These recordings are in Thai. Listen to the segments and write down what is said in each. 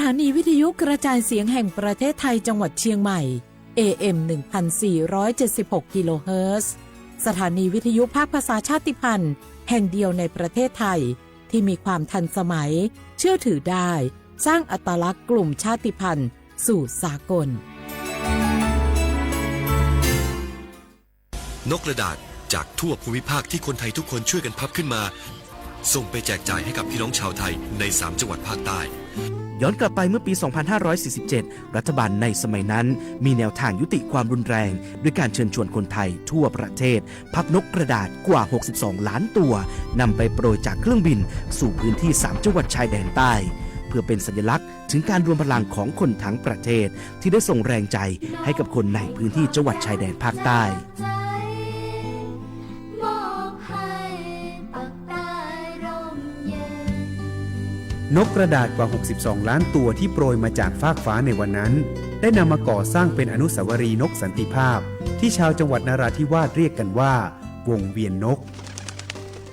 านีวิทยุกระจายเสียงแห่งประเทศไทยจังหวัดเชียงใหม่ AM 1476 กิโลเฮิรตซ์สถานีวิทยุภาคภาษาชาติพันธุ์แห่งเดียวในประเทศไทยที่มีความทันสมัยเชื่อถือได้สร้างอัตลักษณ์กลุ่มชาติพันธุ์สู่สากลนกกระดาษจากทั่วภูมิภาคที่คนไทยทุกคนช่วยกันพับขึ้นมาส่งไปแจกจ่ายให้กับพี่น้องชาวไทยใน3จังหวัดภาคใต้ย้อนกลับไปเมื่อปี 2547 รัฐบาลในสมัยนั้นมีแนวทางยุติความรุนแรงด้วยการเชิญชวนคนไทยทั่วประเทศพับนกกระดาษกว่า 62 ล้านตัวนำไปโปรยจากเครื่องบินสู่พื้นที่3จังหวัดชายแดนใต้เพื่อเป็นสัญลักษณ์ถึงการรวมพลังของคนทั้งประเทศที่ได้ส่งแรงใจให้กับคนในพื้นที่จังหวัดชายแดนภาคใต้นกกระดาษกว่า 62 ล้านตัวที่โปรยมาจากฟากฟ้าในวันนั้นได้นำมาก่อสร้างเป็นอนุสาวรีย์นกสันติภาพที่ชาวจังหวัดนราธิวาสเรียกกันว่าวงเวียนนก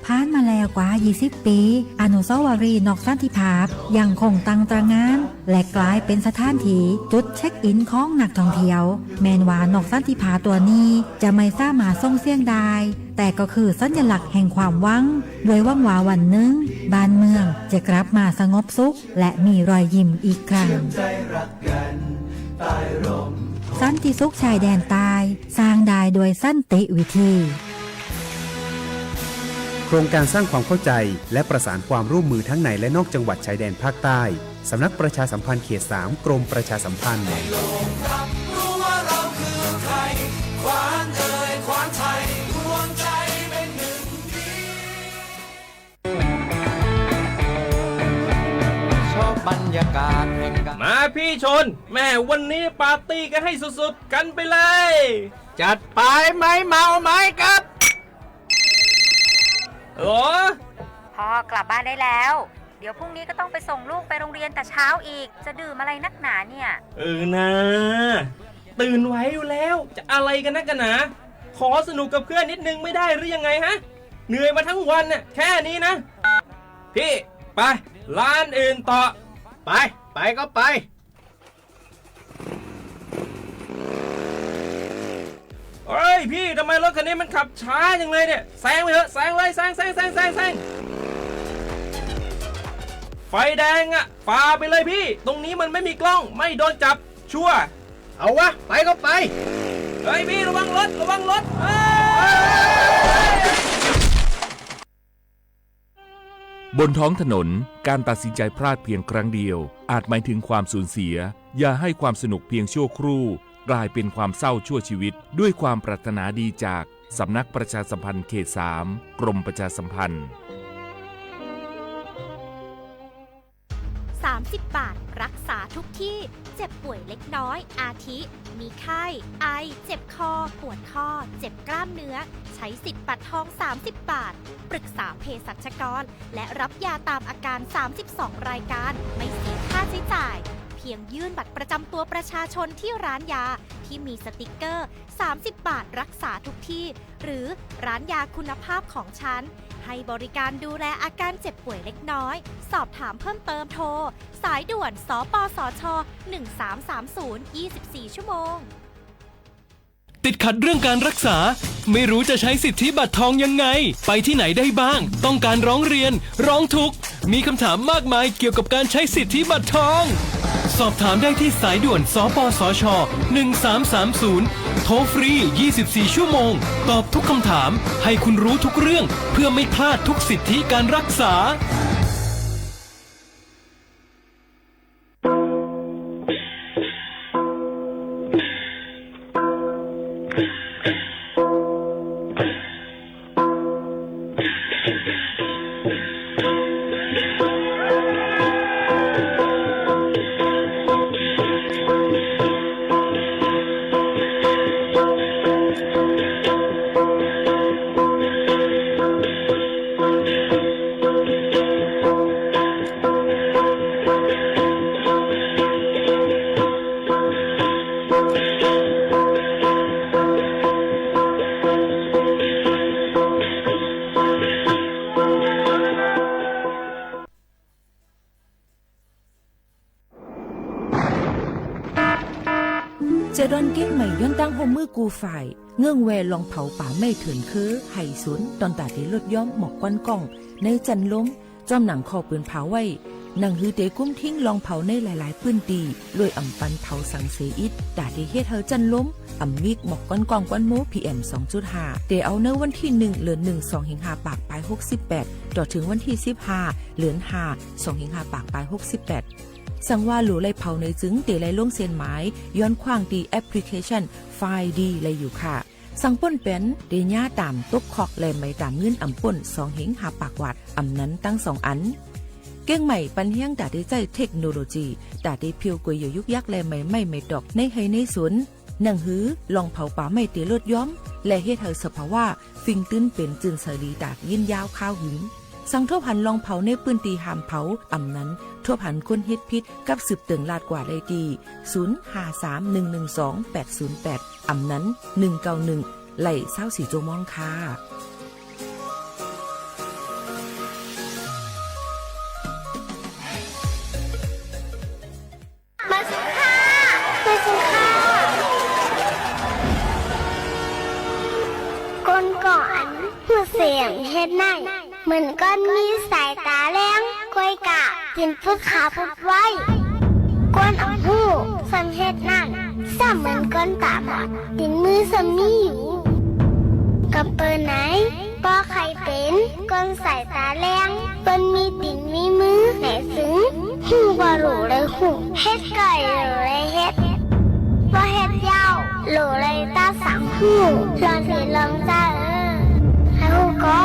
ผ่านมาแล้วกว่า 20 ปี อนุสาวรีย์นกสันติภาพยังคงตั้งตระหง่านและกลายเป็นสถานที่จุดเช็คอินของนักท่องเที่ยวแม้ว่านกสันติภาพตัวนี้จะไม่สามารถส่งเสียงได้แต่ก็คือสัญลักษณ์แห่งความหวังโดยหวังว่าวันหนึ่งบ้านเมืองจะกลับมาสงบสุขและมีรอยยิ้มอีกครั้งสันติสุขชายแดนใต้สร้างได้โดยสันติวิธีโครงการสร้างความเข้าใจและประสานความร่วมมือทั้งในและนอกจังหวัดชายแดนภาคใต้สำนักประชาสัมพันธ์เขต 3 กรมประชาสัมพันธ์มาพี่ชนแม่วันนี้ปาร์ตี้กันให้สุดๆกันไปเลยจัดไปไหมเมาไหมครับโอ้พ่อกลับบ้านได้แล้วเดี๋ยวพรุ่งนี้ก็ต้องไปส่งลูกไปโรงเรียนแต่เช้าอีกจะดื่มอะไรนักหนาเนี่ยนะตื่นไว้อยู่แล้วจะอะไรกันนักกันหนาขอสนุกกับเพื่อนนิดนึงไม่ได้หรือยังไงฮะเหนื่อยมาทั้งวันน่ะแค่นี้นะพี่ไปร้านอื่นต่อไปก็ไปเฮ้ยพี่ทำไมรถคันนี้มันขับช้าจังเลยเนี่ยแซงไปเถอะแซงเลยแซงไฟแดงอ่ะฝ่าไปเลยพี่ตรงนี้มันไม่มีกล้องไม่โดนจับชัวร์เอาวะไปก็ไปเฮ้ยพี่ระวังรถบนท้องถนนการตัดสินใจพลาดเพียงครั้งเดียวอาจหมายถึงความสูญเสียอย่าให้ความสนุกเพียงชั่วครู่กลายเป็นความเศร้าชั่วชีวิตด้วยความปรารถนาดีจากสำนักประชาสัมพันธ์เขต 3 กรมประชาสัมพันธ์30 บาทรักษาทุกที่เจ็บป่วยเล็กน้อยอาทิมีไข้ไอเจ็บคอปวดข้อเจ็บกล้ามเนื้อใช้สิทธิ์บัตรทอง30 บาทปรึกษาเภสัชกรและรับยาตามอาการ32รายการไม่เสียค่าใช้จ่ายเพียงยื่นบัตรประจำตัวประชาชนที่ร้านยาที่มีสติกเกอร์30 บาทรักษาทุกที่หรือร้านยาคุณภาพของฉันให้บริการดูแลอาการเจ็บป่วยเล็กน้อยสอบถามเพิ่มเติมโทรสายด่วนสปสช1330 24 ชั่วโมงติดขัดเรื่องการรักษาไม่รู้จะใช้สิทธิบัตรทองยังไงไปที่ไหนได้บ้างต้องการร้องเรียนร้องทุกข์มีคำถามมากมายเกี่ยวกับการใช้สิทธิบัตรทองสอบถามได้ที่สายด่วนสปสช1330โทรฟรี24ชั่วโมงตอบทุกคำถามให้คุณรู้ทุกเรื่องเพื่อไม่พลาดทุกสิทธิการรักษา เจดอนเก็บใหม่ย้อนตั้งโฮมมือกูฝ่ายเงื่องแวลองเผาป่าไม่เถินคือไห่สุนตอนตาที่ลดย้อมหมอกก้อนกล้องในจันล้มจอมหนังคอปืนเผาไว้หนังฮือเตกุ้มทิ้งลองเผาในหลายๆพื้นตีลวยอ่ำปันเผาสังเสอิดตาที่เฮ็ดเฮาจันล้มอ่ำมิกหมอกก้อนกล้องก้อนโม PM 2.5 เตเอาเนื้อวันที่1เหลือน1 2หิงหาปากปลาย68ต่อถึงวันที่15เหลือน5 2หิงหาปากปลาย68สั่งว่าหลูไล่เผาในจึงเตไล่ลงเส้นหมายย้อนขว้างดีแอปพลิเคชันไฟล์ดีเลยอยู่ค่ะสั่งป่นเป็นเดญ่าตามตบคอกแลไม่ตามเงินอ่ำป่น2หิงหาปากวัดอ่ำนั้นตั้ง2อันเก้งใหม่ปันเฮียงตาได้ใจเทคโนโลยีตาได้เพียวกวยอยู่ยุกยักแลไม่ดอกในไฮในสวนหนังหือลองเผาป่าไม่เตลดย้อมและเฮ็ดเฮาสภาวะฟิงตื้นเป็นจึนสลีตากยินยาวข้าวหึงสังทั่วพันลองเผาในปืนตีหามเผาอ่ำนั้นทั่วพันคนเฮ็ดพิษกับสืบเติงลาดกว่าได้ดี0531128808อ่ำนั้น191ไหล่24โจมองค่ะเสียงเฮ็ดนั่นเหมือนก้อนมีสายตาแรงก้อยกะจินพุดขาพุดไว้ก้อนเอาหูสัมเฮ็ดนั่นซ้ำเหมือนก้อนตาบอดตินมือสมีอยู่กับเปิดไหนก็ใครเป็นก้อนสายตาแรงก้อนมีตินมีมือไหนซึ้งหูว่าหลูเลยหูเฮ็ดไก่หลูเลยเฮ็ดว่าเฮ็ดยาวหลูเลยตาสังหูลองสิลองจ้าลูกก็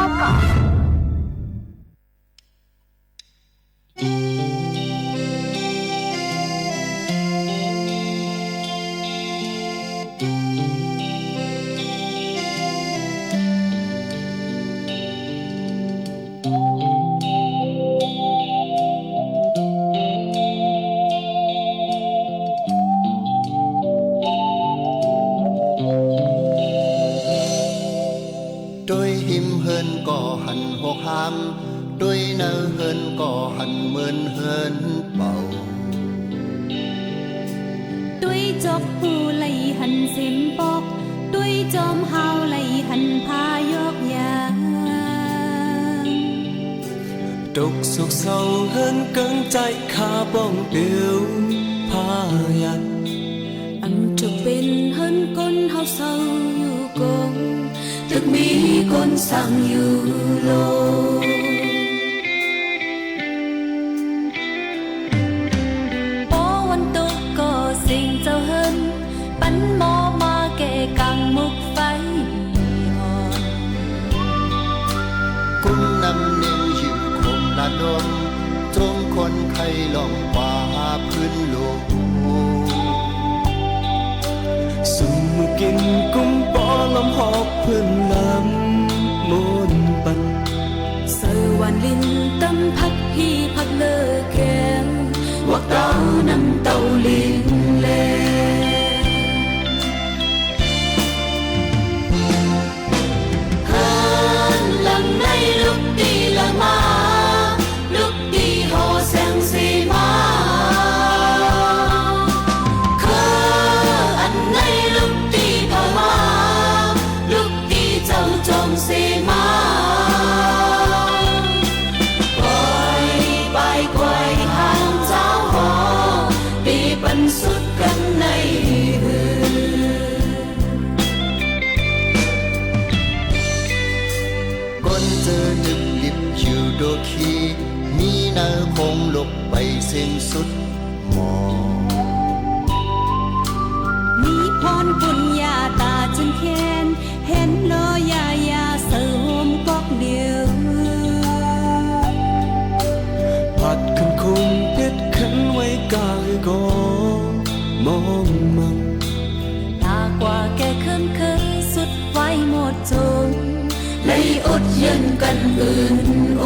ด้วยเนื้อเฮินก็หันเหมือนเฮินเป่าด้วยจบหูไหลหันเสียมปอกด้วยจอมเฮาไหลหันพายกยางตกสุขเศร้าเฮินกังใจขาป้องเดียวพายันอันจะเป็นเฮินก้นเฮาเศร้าอยู่กงตึกมีคนสั่งอยู่โลโป้วันตกก็สิ่งเจ้าเฮินปันหมอมาแก่กังมุกไฟหอนกุ้งนำเนียงหิวคมละดมจงคนไข้ลองป่าพื้นโลกสุ่มกินกุ้งปอลำหอบพื้นลำมนปันเสวันลินตำพักพี่พักเลิกแกงวักเต้านำเต้าลินเลเฮินลำในลุกตีละมาลุกตีโหแสงสีมาสีมาปล่อยไปไกวหางเจ้าหอตีปันสุดกันในหืก้นเจอดึกดิบอยู่โดคีมีเนื้อคงหลบไปสิ้นสุดหมอมีพรปุญญาตาจนแค้นเห็นลอยายาเสือโฮมกอกเดียวผัดขึ้นคงเพชรขันไว้กายก็มองมังตากว่าแกเคยสุดไว้หมดจงเลยอดเย็นกันอื่นโอ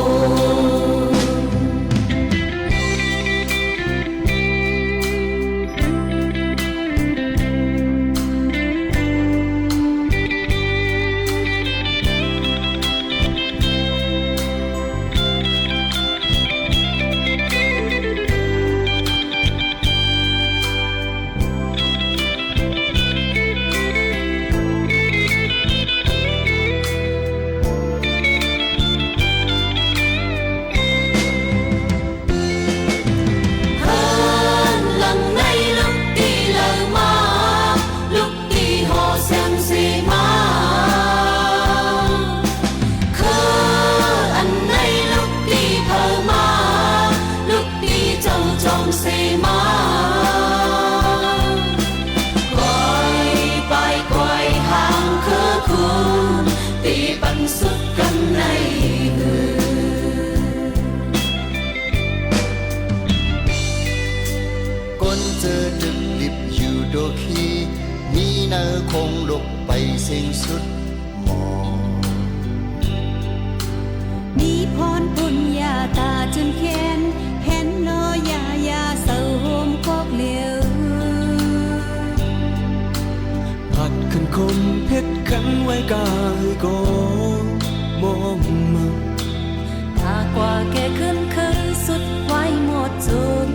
คีมีเนอคงลุกไปสิ้นสุดหมอมีพรปุญญาตาจนแค้นเห็นนอยาเศร้าโฮมกอกเหลียวผัดขึ้นคมเพชรขันไว้กายก็มองมาถ้ากว่าแกขึ้นเคยสุดไว้หมดจน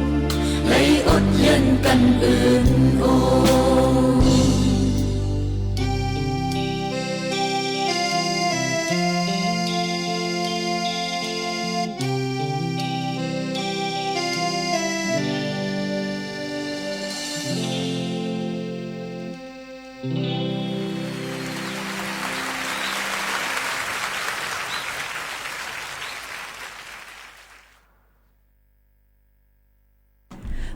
เลยอดเย็นกันอื่นโอ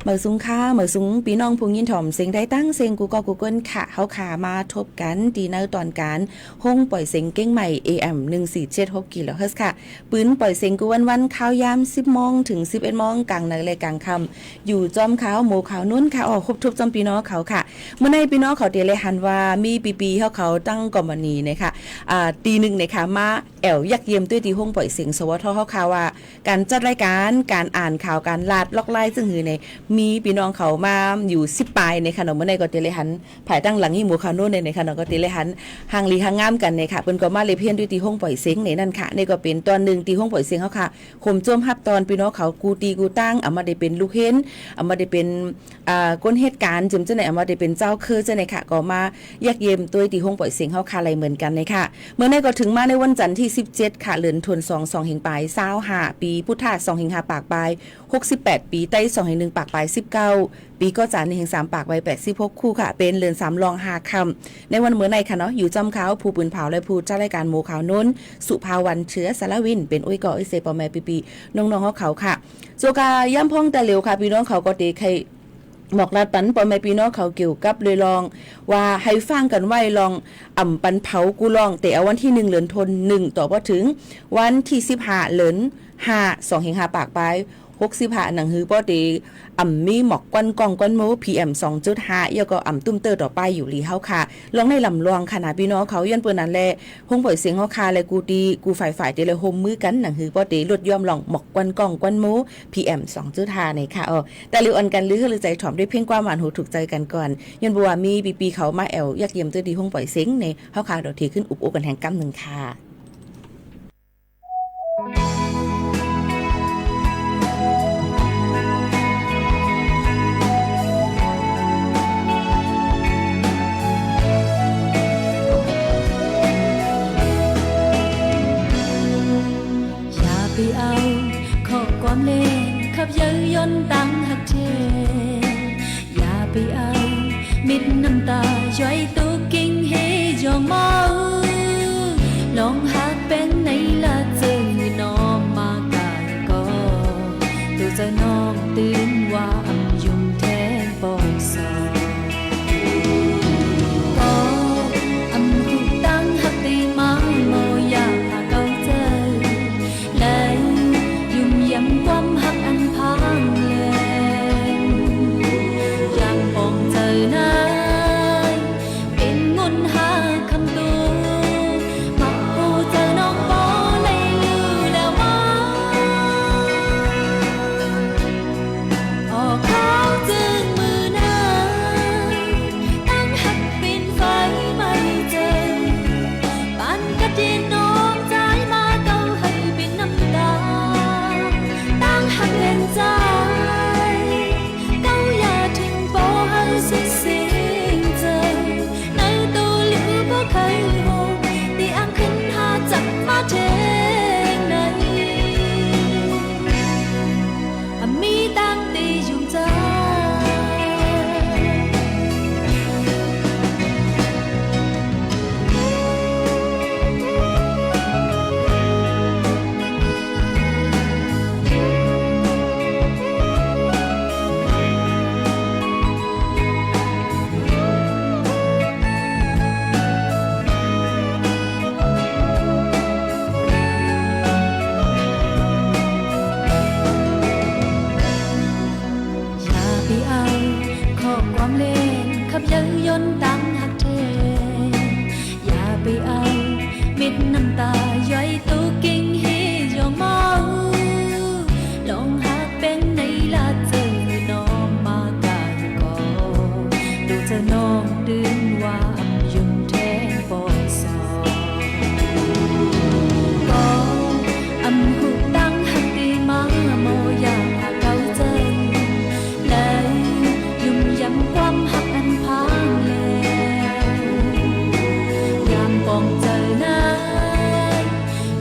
เหมือสูงค่าเหมือสูงปีน้องพุงยินถ่อมเสียงได้ตั้งเสียงกูเกิลค่ะเฮาขามาทบกันดีเนอร์ตอนการห้องปล่อยเสียงเก้งใหม่ AM 1476กิโลเฮิรตซ์ค่ะปืนปล่อยเสียงกูวันข้าวยาม 10 โมงถึง 11 โมงกลางในเลยกลางค่ำอยู่จอมขาวหมู่ขาวนุ่นค่ะออกครบทุบจอมปีน้องเขาค่ะเมื่อในปีน้องเขาเตเลยหันว่ามีปีเขาตั้งกอมนีนะคะตีหนึ่งนะคะมาแอวยักเยี่ยมด้วยที่ห้องปล่อยเสียงสวทเขาข่าวว่าการจัดรายการการอ่านข่าวการลาดล็อกไล่ซึ่งหือในมีพี่น้องเขามาอยู่10ปลายในขนมเมื่อในก็เตเลยหันภายตั้งหลังยี่หมู่ขาวโน่นในขนมก็เตเลยหันห่างลีห่างงามกันในค่ะเปิ้นก็มาเลยเพี้ยนด้วยที่ห้องปล่อยเสียงในนั่นค่ะนี่ก็เป็นตอนนึงที่ห้องปล่อยเสียงเขาค่ะข่มโจมฮับตอนพี่น้องเขากูตีกูตั้งเอามาได้เป็นลูกเห็นเอามาได้เป็นก้นเหตุการณ์จึงจะไหนเอามาได้เป็นเจ้าคือจะไหนค่ะก็มายักเยี่ยมด้วยที่ห้องปล่อยเสียงเขาค่ะอะไรเหมือนกันในค่ะเมื่อในก็ถึงมาในวันจันทร์ที่17ค่ะเดือนธันวาคม2หิงปลาย25ปีพุทธะ2หิง5ปากปลาย68ปีใต้2หิง1ปากปลาย19ปีก็จาน1หิง3ปากไว้86คู่ค่ะเป็นเรือน3รอง5คำในวันเมื่อในค่ะเนาะอยู่จำเขาผู้ปืนเผาและผู้เจ้ารายการโมขาวน้นสุภาวันเชื้อสารวินเป็นอุ้ยก่อไอเซปอแม่ปีน้องๆเขาค่ะโจกาย่ำพองแต่เร็วค่ะพี่น้องเขาก็เตใครหมอกลาดปันปอแม่พี่น้องเขาเกี่ยวกับเลยลองว่าให้ฟังกันไว้ลองอ่ำปันเผากูลองแต่เอาวันที่1เดือนธันวาคม1ต่อบ่ถึงวันที่15เดือน5 2หิง5ปากไป65หนังฮือป้อดีมีหมอกก้อนกองก้อนโม PM 2.5 แล้วก็ตุ้มเตอร์ต่อไปอยู่ลีเฮาค่ะลองในลำลองขนาดพี่น้องเขาย้อนเปิ้นนั่นแลห้องปล่อยเสียงเฮาค่ะและกูดีกูฝ่ายเตเลยโฮมมือกันหนังฮือป้อดีลดย่อมลองหมอกก้อนกองก้อนโม PM 2.5 ในค่ะแต่ลิวอันกันลือคือใจถ่อมด้วยเพียงความหวานหูถูกใจกันก่อนย้อนบ่ว่ามีปีเขามาแอวยักเยี่ยมตัวดีห้องปล่อยเสียงในเฮาค่ะดอกทีขึ้นอุบกันแห่งกำนึงค่ะเอาข้อความเล่นขับเย้ยย่นตั้งหักเทอย่าไปเอามิดน้ำตาช่วยตัวกิ่งให้ยองเมาลองหักเป็นในละจึงน้องมากายก็ตัวใจน้องตื่นว่ายุ่งแทนปองสอก็หูตั้งหักตีมาโมอยากหาเกาเจอความหักอันพังเลยยังปองเจอหน้าเป็นงุนหาคำตัวมาปูเจอน้องปอเลยลือแล้วว่าออก ขับเย้ยยนต์ตั้งหักแทนอย่าไปเอาเม็ดน้ำตาย้อยตุกกิ่งให้ยองเมาลองหักเป็นในลาเจอน้องมากายก่อดูเธอน้องดื่นว่ายุ่งแทนปอสอก็อำหุตั้งหักตีมาโมอยากหาเก่าเจอเลยยุ่มยำความหักอันพังแล้วยามปองเจอนั้น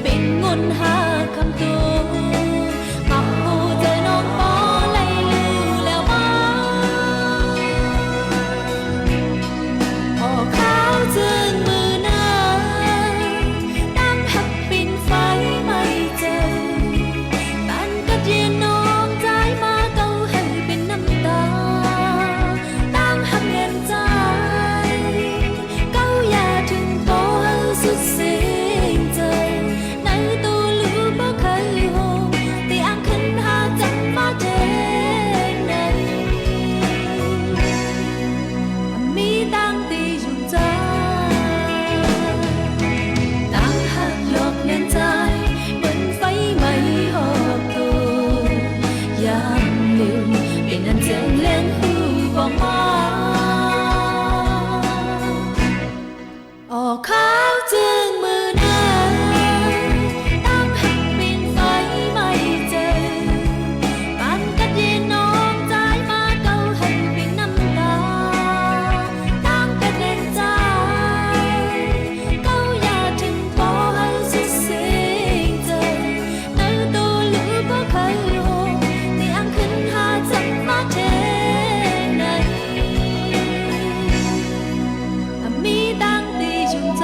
เป็นงนหาคำตัวมักหูเจอน้องปอไหลลือแล้วมาพอข้าวจึงมือหน้าตั้งหักปิ่นไฟไม่เจอปันกัดเย็นน้องใจมาเก่าให้เป็นน้ำตาตั้งหักเย็นใจเก่าอย่าถึงพอสุดเสียงใจในตัวลือบ่เคยโหตีอ่างขึ้นหาจังมาเทงในมีตั้งตีอยู่ใจตั้งหักหลอกเลียนใจเหมือนไฟไหม้หอบตัวยามลืมเป็นอันแจ้งแรงหูบอกมาออกข้าวจึงมือหน้าตั้งหักเป็นไฟไม่เจอปันกัดเย็นน้องใจมาเก่าให้เป็นน้ำตาตั้งกัดเล่นใจเก่าอย่าถึงพอให้สุดเสียงใจในตัวลือบ่เคยโหตีอ่างขึ้นหาจังมาเทในมีตั้งตีอยู่ใจ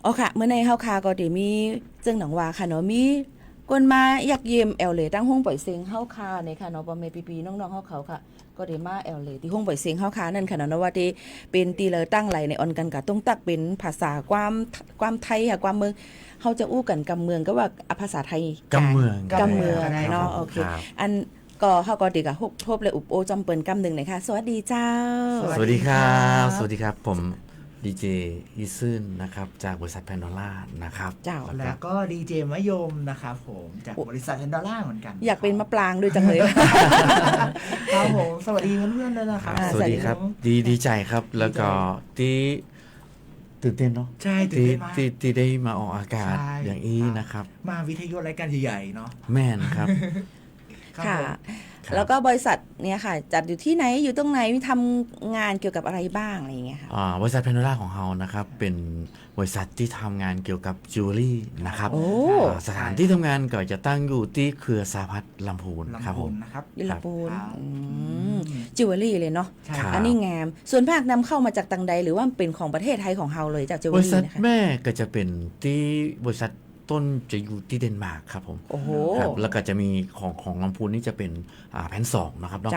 อ๋อค่ะเมื่อในเฮาคาก็ได้มีจึงหนังว่าค่ะเนาะมีกวนมาอยากเยี่ยมแอลเลยตั้งห้องปล่อยเสียงเฮาคาในค่ะเนาะบ่แม่ปีๆน้องๆเฮาเขาค่ะก็ได้มาแอลเลยที่ห้องปล่อยเสียงเฮาคานั่นค่ะเนาะว่าที่เป็นตีเลอตั้งไหลในออนกันกะต้องตักเป็นภาษาความไทยค่ะความเมืองเฮาจะอู้กันกำเมืองก็ว่าภาษาไทยกำเมืองเนาะโอเคอันก็เฮาก็ดีกะทบเลยอุปโอจำเปิ้นกำหนึ่งหน่อยค่ะสวัสดีเจ้า สวัสดีครับสวัสดีครับผมดีเจอีซึนนะครับจากบริษัทแพนโดล่านะครับ แล้วก็ดีเจมะยมนะครับผมจากบริษัทแพนโดล่าเหมือนกันอยากเป็นมะปรางด้วยจังเลยครับผมสวัสดีเพื่อนๆเลยนะครับสวัสดีครับดีใจครับแล้วก็ที่ตื่นเต้นเนาะใช่ตื่นเต้นมากที่ได้มาออกอากาศอย่างนี้นะครับมาวิทยุรายการใหญ่ๆเนาะแม่นครับค่ะแล้วก็บริษัทเนี่ยค่ะจัดอยู่ที่ไหนอยู่ตรงไหนมีทำงานเกี่ยวกับอะไรบ้างอะไรอย่างเงี้ยค่ะบริษัทแพนโดล่าของเรานะครับเป็นบริษัทที่ทำงานเกี่ยวกับจิวเวลรี่นะครับสถานที่ทำงานก็จะตั้งอยู่ที่เครือสาพัฒน์ลำพูนครับผมอยู่ลำพูนจิวเวลรี่เลยเนาะอันนี้งามส่วนภาคนำเข้ามาจากต่างใดหรือว่าเป็นของประเทศไทยของเราเลยจากจิวเวลรี่นะคะบริษัทแม่ก็จะเป็นที่บริษัทต้นจะอยู่ที่เดนมาร์กครับผมโอ้โหแล้วก็จะมีของลำพูนนี่จะเป็นแผน2นะครับเนาะ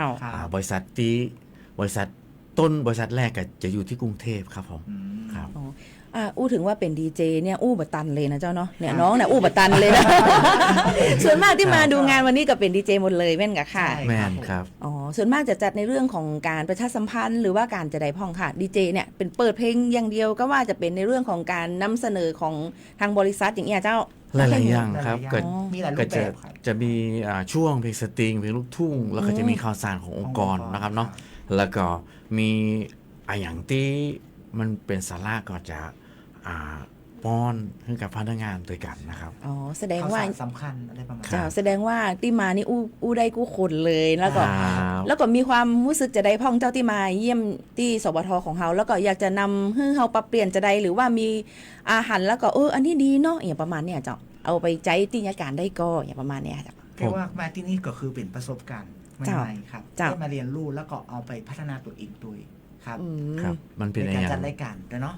บริษัทต้นบริษัทแรกก็จะอยู่ที่กรุงเทพครับผมครับอู้ถึงว่าเป็นดีเจเนี่ยอู้บัตันเลยนะเจ้าเนาะเนี่ยน้องเนี่ยอู้บัตันเลยนะ ส่วนมากที่มาดูงานวันนี้ก็เป็นดีเจหมดเลยแม่นกะค่ะแม่นครับอ๋อส่วนมากจะจัดในเรื่องของการประชาสัมพันธ์หรือว่าการจะได้พ่องค่ะดีเจเนี่ยเป็นเปิดเพลงอย่างเดียวก็ว่าจะเป็นในเรื่องของการนำเสนอของทางบริษัทอย่างเงี้ยเจ้าหลายๆอย่างครับก็จะมีช่วงเพลงสตริงเพลงลูกทุ่งแล้วก็จะมีข่าวสารขององค์กรนะครับเนาะแล้วก็มีอย่างที่มันเป็นสาระก็จะป้อนให้กับพนักงานด้วยกันนะครับอ๋อแสดงว่าสำคัญอะไรประมาณแสดงว่าที่มานี่อู้ได้กู้คนเลยแล้วก็มีความรู้สึกจะได้พ่องเจ้าที่มาเยี่ยมที่สบทของเราแล้วก็อยากจะนำให้เราปรับเปลี่ยนจะได้หรือว่ามีอาหารแล้วก็อันนี้ดีเนาะอย่างประมาณเนี้ยเจ้าเอาไปใจที่ยาการได้ก็อย่างประมาณเนี้ยเจ้าเพราะว่ามาที่นี่ก็คือเป็นประสบการณ์ใหม่ๆครับได้มาเรียนรู้แล้วก็เอาไปพัฒนาตัวเองด้วยครับมันเป็นการจัดรายการด้วยเนาะ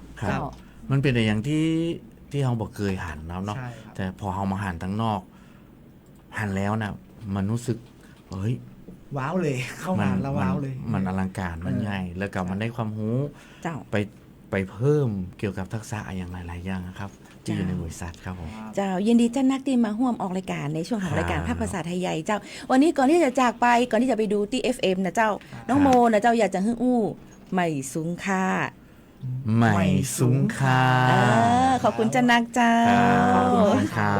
มันเป็นอย่างที่เราบอกเคยหันเนาะแต่พอเรามาหันทั้งนอกหันแล้วนะ มันรู้สึกเฮ้ย ว้าวเลยเข้ามาแล้วว้าวเลยมันอลังการมันใหญ่แล้วก็มันได้ความรู้ไปเพิ่มเกี่ยวกับทักษะอย่างหลายๆอย่างครับที่อยู่ในบริษัทครับผมเจ้ายินดีเจ้านักที่มาร่วมออกรายการในช่วงของรายการภาคภาษาไทยใหญ่เจ้าวันนี้ก่อนที่จะจากไปก่อนที่จะไปดูที่ FM นะเจ้าน้องโมนะเจ้าอยากจะฮึ่งอู้ใหม่สูงค่าใหม่สูงค่าขอบคุณเจ้านักเจ้าขอบคุณครั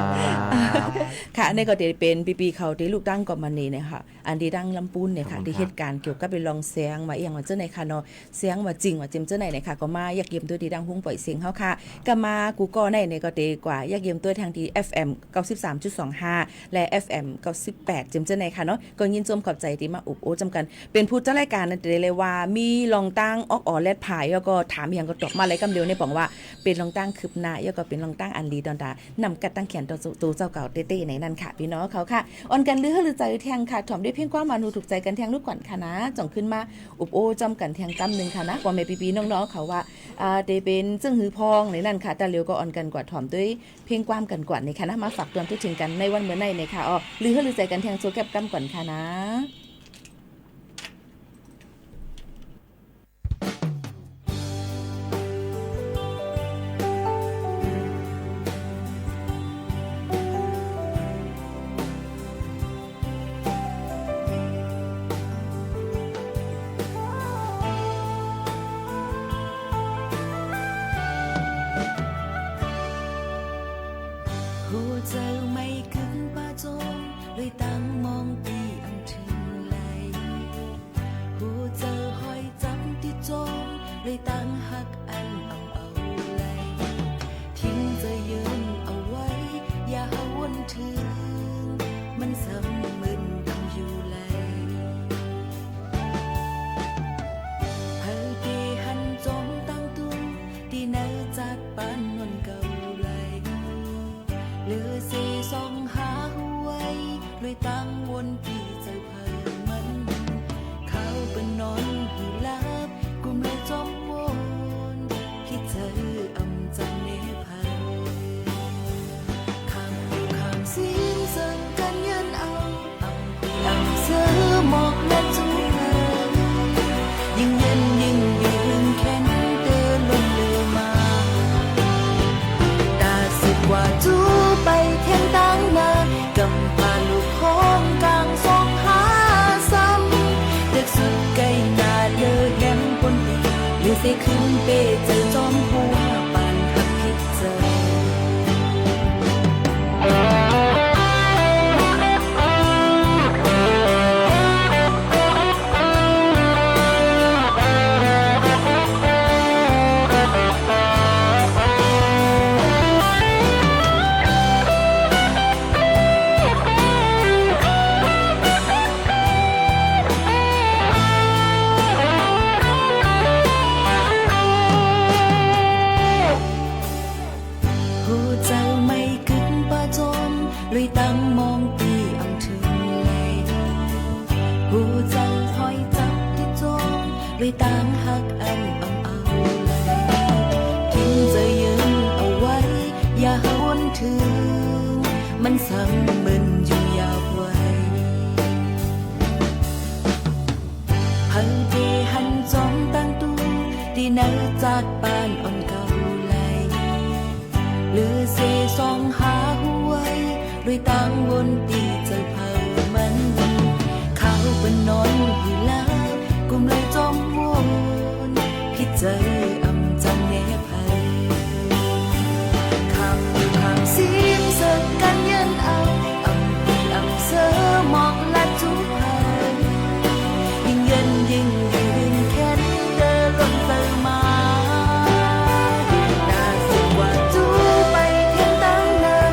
บค่ะในก็จะเป็นปีเขาที่ลูกตั้งก่อนมานี่เนี่ยค่ะอันที่ดังลำปูนเนี่ยค่ะที่เหตุการณ์เกี่ยวกับไปลองเสียงมาเอียงว่าเจ้าไหนค่ะเนาะเสียงว่าจริงว่าเจมเจ้าไหนเนี่ยค่ะก็มาอยากเยี่ยมตัวที่ดังหุ้งปล่อยเสียงเฮาค่ะก็มากูก็ในก็ดีกว่าอยากเยี่ยมตัวทางที่ FM 93.25 และ FM 98เจมเจ้าไหนค่ะเนาะก็ยินชมขอบใจที่มาอุบโอจำกันเป็นผู้จัดรายการนั่นเลยว่ามีลองตั้งออกแลดผายแล้วก็ถามอย่างก็ตอบมาเลยกำเดียวในบอกว่าเป็นลองตั้งคืบหน้าแล้วก็เป็นลองตั้งอันลีดอนดานำกัดตั้งแขนตัวเจ้าเก่าเต้ๆในนั้นค่ะพี่น้องเขาค่ะออนกันลือใจแทงค่ะถ่อมด้วยเพียงความมานูถูกใจกันแทงลูกก่อนค่ะนะจ่องขึ้นมาอุบโอจำกันแทงกำนึงค่ะนะว่าแม่ปีๆน้องๆเขาว่าเตเป็นจึงหือพองในนั้นค่ะแต่เร็วก็ออนกันกว่าถ่อมด้วยเพียงความกันกว่าในค่ะนะมาฝากตัวทุกถึงกันในวันเมื่อในค่ะลือใจกันแทงโซแก็บกำก่อนค่ะนะสิขึ้นเปเจอจอมหัวปานหักพิเจอต่างหักอันเอาเลยทิ้งจะยืนเอาไว้อย่าหวนถึงมันซ้ำมึนอยู่ยาวไว้หันเกหันจอมตั้งตู้ที่เนื้อจากบ้านอ่อนเก่าไหลหรือเสซองหาหวยด้วยต่างวนตีเจอเผามันเขาเป็นนอนอยู่แล้วกุมเลยจอมวนพี่เจออำจังเนภัยคำอยู่คำซีมเสิร์ฟกันยันเอาอำปีอำเสอหมอกและจุภัยยิ่งเย็นยิ่งยืนแค้นเดินลงเติมมาน่าสุดว่าจูไปเทียนตั้งนาน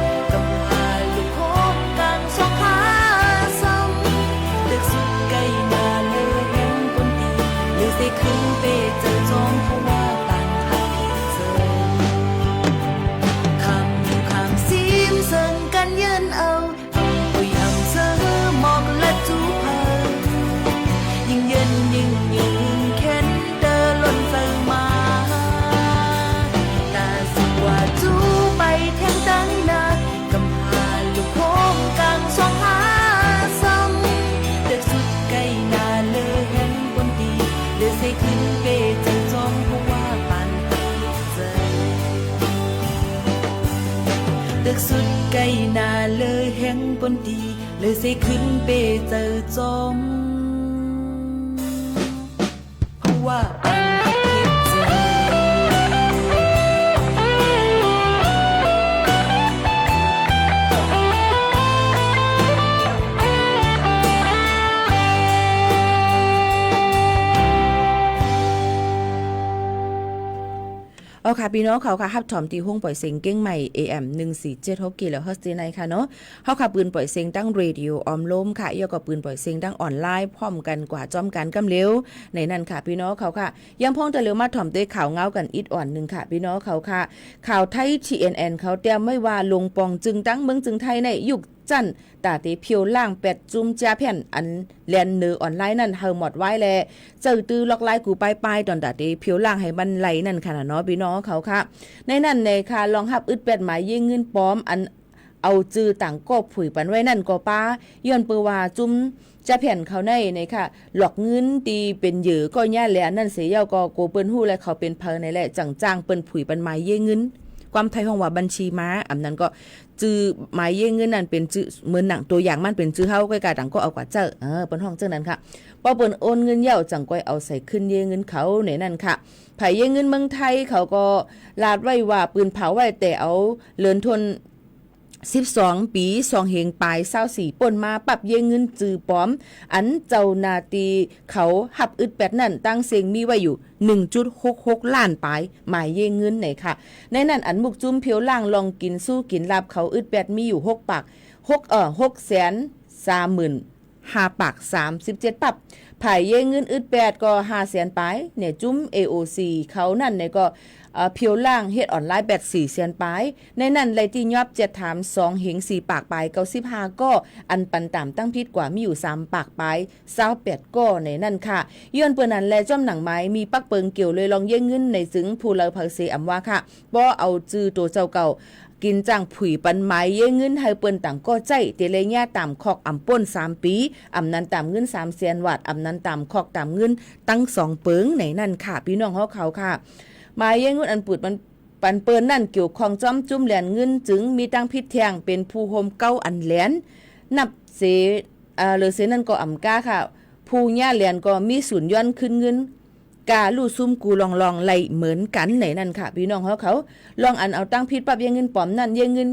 ปนดีเลยเสขึ้นเปเจอจอมว่าอันคิดเจอเอาค่ะพี่น้องเขาค่ะฮับถอมตีห้องปล่อยเสียงเก้งใหม่ AM 1476กิโลเฮิรตซ์ในค่ะเนาะเฮาค่ะปืนปล่อยเสียงตั้งเรดิโอออมลมค่ะย่อกับปืนปล่อยเสียงตั้งออนไลน์พร้อมกันกว่าจอมกันกำเร็วในนั้นค่ะพี่น้องเขาค่ะยังพ้องแต่เร็วมาถ่อมด้วยข่าวเงากันอีกอ่อนนึงค่ะพี่น้องเขาค่ะข่าวไทย TNN เขาเตรียมไม่ว่าลงปองจึงตั้งเมืองจึงไทยในยุคจันตาเตเพียวล่าง8จุ่มจ้าแผ่นอันแลนเนอออนไลน์นั่นเฮาหมดไว้แลเจอตื้อล็อกไลน์กูปลายๆตอนตาเตเพียวล่างให้มันไหลนั่นค่ะเนาะพี่น้องเขาค่ะในนั้นในค่ะลองฮับอึดแปดหมายยิงเงินปลอมอันเอาจื้อต่างก็ผุยปันไว้นั่นก็ป้าย้อนเปือว่าจุ่มจะแผ่นเขาในค่ะหลอกเงินตีเป็นเหยื่อก็ย่าแหละนั่นเสียเยาก็โกเปิ้นฮู้และเขาเป็นเพอในแหละจังๆเปิ้นผุยปันหมายยิงเงินความไทยของว่าบัญชีม้าอันนั้นก็จื้อหมายเย่เงินนั่นเป็นจื้อเหมือนหนังตัวอย่างมันเป็นจื้อเฮาใกล้ๆต่างก็เอากว่าเจ้อเปิ้นห้องเจ้านั้นค่ะพอเปิ้นโอนเงินเย่าจังก้อยเอาใส่ขึ้นเย่เงินเขาในนั่นค่ะไผเย่เงินเมืองไทยเขาก็ลาดไว้ว่าปืนเผาไว้แต่เอาเลินทน12 ปี2เฮงปลาย24ป่นมาปรับเยเงินจือป้อมอันเจ้านาตีเขาหับอึดแปดนั่นตั้งเสียงมีไว้อยู่ 1.66 ล้านปลายหมายเยเงินไหนค่ะในนั้นอันมุกจุ้มเพียวล่างลองกินสู้กินลาบเขาอึดแปดมีอยู่6ปาก630,000 5ปาก37ปับไผเยเงินอึดแปดก็500,000ปลายเนี่ยจุ้ม AOC เขานั่นเนี่ยก็เพียวล่างเฮ็ดออนไลน์4เซียนปลายในนั้นไลที่ยอบ7ถาม2เหง4ปากปลาย95ก็อันปันตามตั้งพิษกว่ามีอยู่3ปากปลาย28ก็ในนั้นค่ะย้อนเปิ้นนั้นแลจ้อมหนังไม้มีปักเปิงเกี่ยวเลยลองเย่เงินในซึ้งผู้เลอเผาเสอำว่าค่ะบ่เอาจื้อตัวเจ้าเก่ากินจังผุยปันไม้เย่เงินให้เปิ้นต่างก็ใจเตเลญาตามคอกอำป่น3ปีอำนั้นตามเงิน3แสนบาทอำนั้นตามคอกตามเงินตั้ง2เปิงในนั้นค่ะพี่น้องเขาค่ะหมายเย่เงินอันปุดมันปันเปิ้นนั่นเกี่ยวข้องจ้อมจุ่มแหลนเงินจึงมีตั้งพิษแทงเป็นผู้โฮมเก้าอันแหลนนับเสหรือเสนั่นก็อำก้าค่ะผู้ย่าแหลนก็มีศูนย์ย้อนขึ้นเงินกาลู่ซุ่มกูลองไหลเหมือนกันไหนนั่นค่ะพี่น้องเขาลองอันเอาตั้งพิษปรับเย่เงินปลอมนั่นเย่เงิน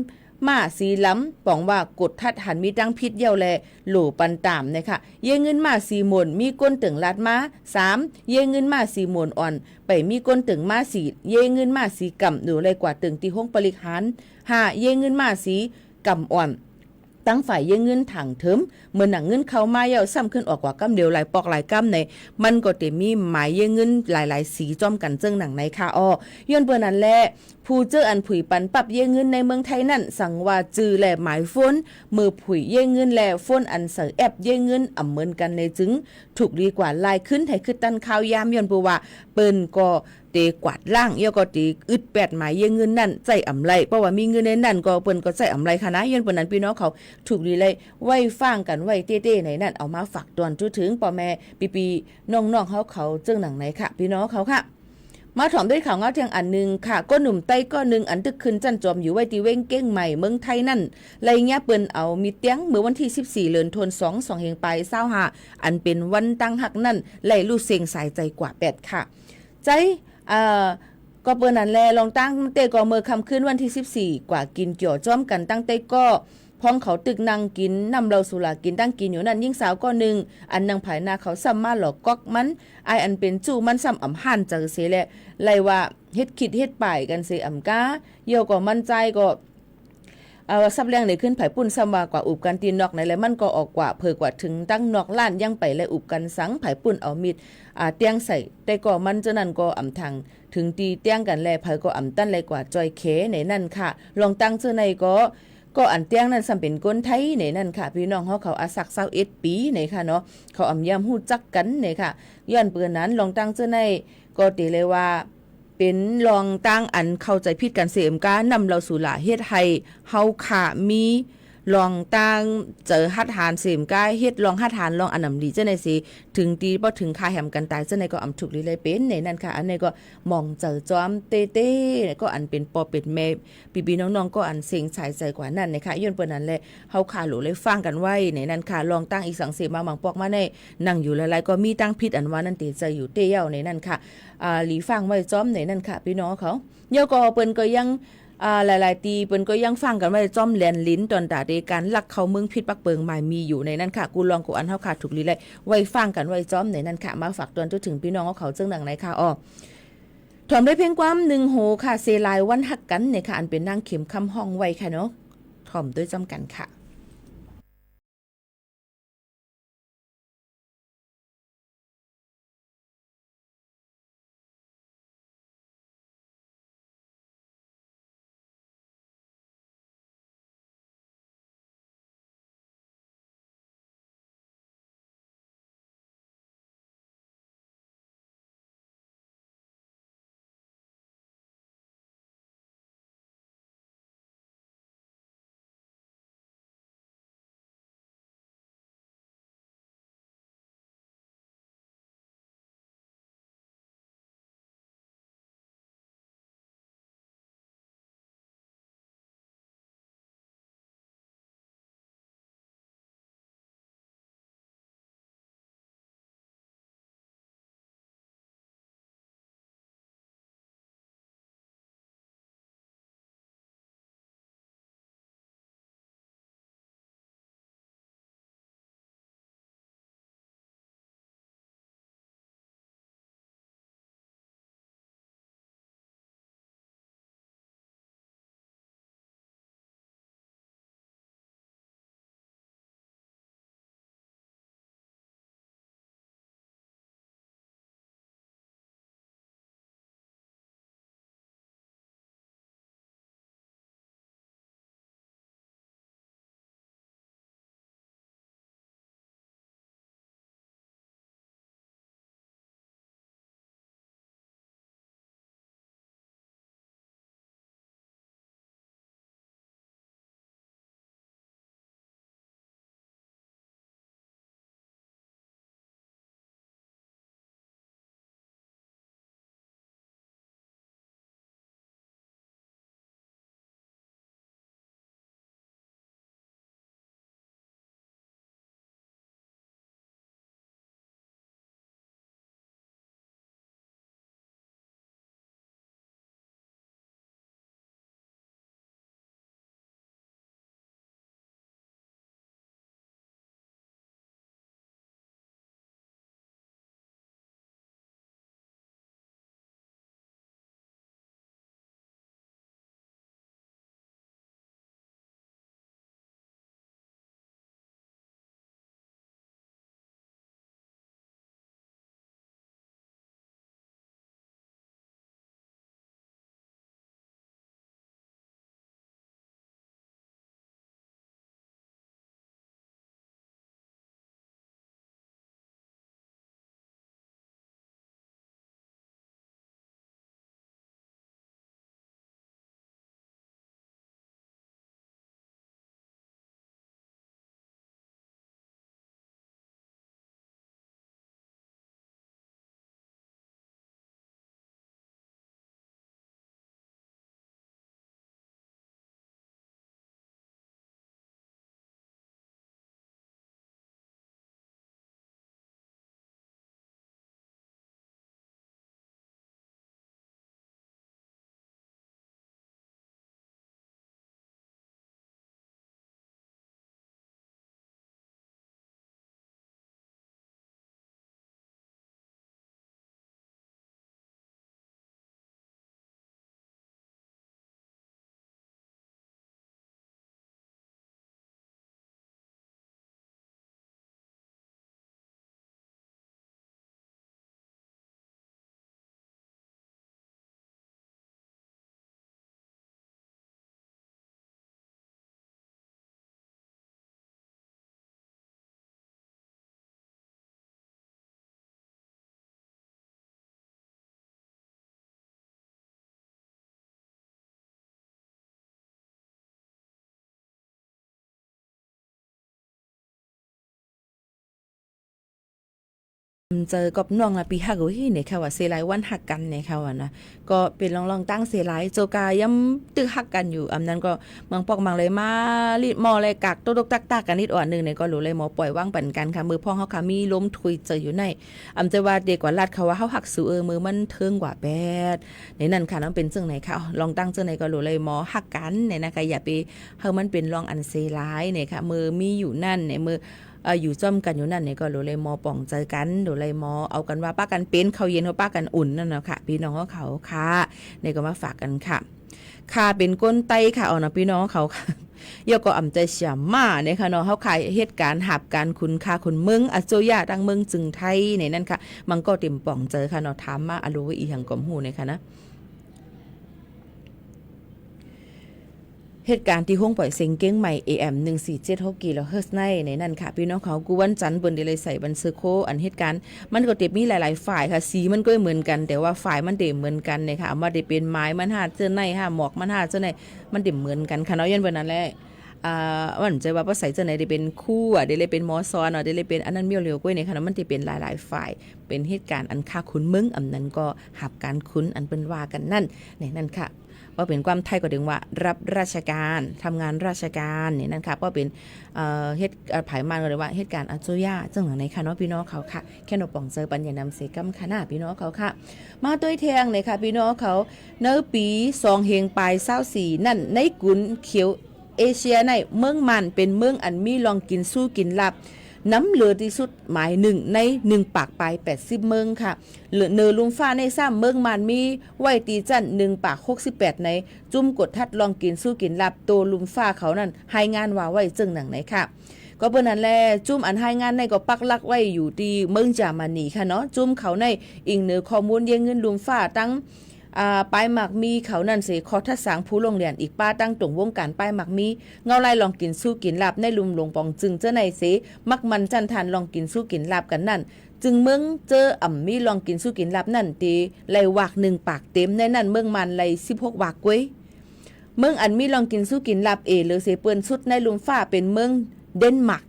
มาสีล้ำป๋องว่ากดทัดหันมีตั้งพิษเยี่ยวแลโหลปันตามนะคะเย่เงินมาสีหมนมีก้นตึงลัดมา3เย่เงินมาสีหมนอ่อนไปมีก้นตึงมาสีเย่เงินมาสีกำหนูเลยกว่าตึงที่ห้องปริหาร5เย่เงินมาสีกำอ่อนตั้งฝ่ายเย่เงินถังเถิมเหมือนหนังเงินเข้ามาเย่าซ้ำขึ้นออกกว่ากำเดียวหลายปอกหลายกำในมันก็เต็มมีหมายเย่เงินหลายๆสีจ้อมกันเจิ้งหนังในค่ะย้อนเปิ้นนั้นแลผู้เจออันผุยปันปรับเย่เงินในเมืองไทยนั่นสั่งว่าจือแลหมายฝนมือผุยเย่เงินแลฝนอันเสแอบเย่เงินอ่ำเหมือนกันในจึงถูกดีกว่าลายขึ้นให้คือตันข้าวยามย้อนเพราะว่าเปิ้นก็เตกวาดล่างย่อก็ตีอึด8หมายเย่เงินนั่นใจอ่ำไรเพราะว่ามีเงินในนั่นก็เปิ้นก็ใจอ่ำไรค่ะนะย้อนเปิ้นนั้นพี่น้องเขาถูกดีเลยไว้ฟังกันไว้เต้ๆในนั่นเอามาฝากตอนถึงพ่อแม่ปีๆน้องๆเขาเจิ้งหนังไหนค่ะพี่น้องเขาค่ะมาถอมด้วยข่าวเงาเทียงอันนึงค่ะก็หนุ่มไต้ก็นึงอันตึกขึ้นจันจอมอยู่ไว้ที่เว้งเก้งใหม่เมืองไทยนั่นไรเงี้ยเปิ้นเอามีเตียงเมื่อวันที่14เดือนธันวาคม2เฮงไป25อันเป็นวันตั้งหักนั่นไล่ลู่เสียงสายใจกว่า8ค่ะใจก็เปิ้นนั้นแลลองตั้งเตก็เมื่อค่ำคืนวันที่14กว่ากินเกี่ยวจ้อมกันตั้งเตก็พ้องเขาตึกนางกินนำเราสุรากินตั้งกินอยู่นั่นยิ่งสาวก็นึงอันนางภายนาเขาซ้ำมาหลอกก๊อกมันไออันเป็นจู่มันซ้ำอ่ำห่านเจอเสแลไล่ว่าเฮ็ดคิดเฮ็ดป่ายกันเสอ่ำก้าเยี่ยวก็มั่นใจก็ซับแรงเลยขึ้นไผปุ่นซ้ำว่ากว่าอุบกันตีนอกในและมันก็ออกกว่าเพิ่กว่าถึงตั้งนอกล้านยังไปและอุบกันสังไผปุ่นเอามีดเตียงใส่แต่ก็มันจะนั่นก็อ่ำทางถึงตีเตียงกันแลไผก็อ่ำตั้นเลยกว่าจอยเขในนั่นค่ะลองตั้งเจอในก็อันเตียงนั้นสำเป็นคนไทยในนั่นค่ะพี่น้องเขาอาศัก21ปีในค่ะเนาะเขาอำยำฮู้จักกันในค่ะย้อนเปื้อนนั้นลองตั้งเจอในก็ตีเลยว่าเป็นลองตั้งอันเข้าใจผิดกันเสมกานำเราสู่หลาเฮ็ดให้เฮาค่ะมี ลองตั้งเจอหัดหารเสมก้ายเฮ็ดลองหัดหารลองอันนำดีเจ้าในสิถึงดีบ่ถึงค่าแหมกันตายเจ้าในก็อำถูกลีเลยเป็นในนั้นค่ะอันนี้ก็มองเจอจอมเต้ๆก็อันเป็นปอเป็ดแม่พี่ๆน้องๆก็อันเสียงสายใจกว่านั้นนะคะย้อนเปิ้นนั้นแหละเฮาขาหลูเลยฟังกันไว้ในนั้นค่ะลองตั้งอีกสังเสมามังปอกมาในนั่งอยู่หลายๆก็มีตั้งผิดอันว่านั่นติใจอยู่เต้เย้าในนั้นค่ะหลีฟังไว้จอมในนั้นค่ะพี่น้องเขาเดี๋ยวก็เปิ้นก็ยังหลายๆตีเปิ้นก็ยังฟังกันว่าจ้อมแลนลิ้นตอนตาเดการลักเข้าเมืองพิษปักเปิงหมายมีอยู่ในนั้นค่ะกูลองกูอันเฮาขาดถูกลีเลยไว้ฟังกันไว้จ้อมในนั้นค่ะมาฝากตอนจนถึงพี่น้องเขาเจังหนังไหนค่ะถอมได้เพียงความ1โหค่ะเซลายวันฮักกันเนี่ยค่ะอันเป็นนางเข็มคำห้องไว้ค่ะเนาะถอมด้วยจำกันค่ะ เจอกับน้องละปีฮักโอ้ยเนี่ยค่ะว่าเซไลวันหักกันเนี่ยค่ะว่านะก็เป็นลองตั้งเซไลโจกาย้ำตึกหักกันอยู่นั้นก็เมืองปอกมังเลยมาลีดมอเลยกักตกตักกันนิดอ่อนนึงเนี่ยก็รู้เลยหมอปล่อยว่างปันกันค่ะมือพ่อเฮาค่ะมีล้มทุยเจออยู่ในจะว่าเด็กกว่าลาดเขาว่าเฮาหักสูมือมันเทิงกว่าแปดในนั้นค่ะนั้นเป็นจังไหนค่ะลองตั้งจังไหนก็รู้เลยหมอหักกันเนี่ยนะคะอย่าไปเฮามันเป็นลองอันเซไลเนี่ยค่ะมือมีอยู่นั่นเนี่ยมืออยู่จ้อมกันอยู่นั่นเนี่ยก็รู้เลยมอป่องเจอกันดูเลยมอเอากันว่าป้ากันเป็นเขาเย็นเขาป้ากันอุ่นนั่นนะค่ะพี่น้องเขาค่ะเนี่ยก็มาฝากกันค่ะค่ะเป็นก้นไตค่ะเอานะพี่น้องเขาค่ะยก็ใจเสียมาเนี่ยค่ะเนาะเขาขายเหตุการณ์หับการคุณค่าคุณเมืองอโจยาดังเมืองจึงไทยในนั่นค่ะมันก็เต็มป่องเจอค่ะเนาะถามมาอรู้ว่าอีหยังกลมหูเนี่ยค่ะนะเหตุการณ์ที่ห้องปล่อยเสียงเก้งใหม่ AM 1476กิโลเฮิรตซ์ในนั่นค่ะพี่น้องเขากูวันจันทร์เปิ้นได้เลยใส่บันเซอร์โคอันเหตุการณ์มันก็เต็มมีหลายๆฝ่ายค่ะสีมันก็เหมือนกันแต่ว่าฝ่ายมันเต็มเหมือนกันเนี่ยค่ะมาได้เป็นไม้มันหาเจอในค่ะหมอกมันหาเจอในมันเต็มเหมือนกันค่ะเนาะยันเปิ้นนั่นแหละวันใจว่าภาษาเจอไหนได้เป็นคู่ได้เลยเป็นหมอซอนได้เลยเป็นอันนั้นเมียวเหลียวก้อยเนี่ยค่ะมันจะเป็นหลายๆฝ่ายเป็นเหตุการณ์อันค่าคุ้นมึงอันนั้นก็หับการคุ้นอันเป็นว่ากันนั่นเนี่ยนั่นค่ะว่าเป็นความไทยก็ถึงว่ารับราชการทำงานราชการเนี่ยนั่นค่ะว่าเป็นเหตุผายมันก็เลยว่าเหตุการณ์อัจฉริยะจังหวัดไหนค่ะเนาะพี่น้องเขาค่ะแค่นป่องเจอปัญญานำเสกัมค่ะหน้าพี่น้องเขาค่ะมาด้วยเทียงเลยค่ะพี่น้องเขาเนื้อปี2เฮงปลาย24นั่นในกุนเขียวเอเชียในเมืองมันเป็นเมืองอันมีลองกินสู้กินลับน้ำเหลือที่สุดหมายหนึ่งใน1ปากปลาย80เมืองค่ะเหลือเนอลุมฟ้าใน3เมืองมันมีไว้ตีจัน1ปาก68ในจุ่มกดทัดลองกินสู้กินลับโตลุมฟ้าเขานั่นให้งานว่าไว้จึงหนังไหนค่ะก็เปิ้นนั้นแลจุ่มอันให้งานในก็ปักหลักไว้อยู่ที่เมืองจามานีค่ะเนาะจุ่มเขาในอิงเหนือข้อมูลเยเงินลุมฟ้าตั้งป้ายหมักมีเขานั่นเสคอทัดสางผู้ลงเรียนอีกป้าตั้งตรงวงการป้ายหมักมีเงาไล่ลองกินสู้กินลาบในลุมหลวงปองจึงเจ้าในเสมักมันจันทานลองกินสู้กินลาบกันนั่นจึงเมืองเจอมีลองกินสู้กินลาบนั่นตีไล่วาก1ปากเต็มในนั่นเมืองมันไล่16วากก้วยเมืองอันมีลองกินสู้กินลาบหรือเสเปิ้นสุดในลุมฟ้าเป็นเมืองเดนมาร์ก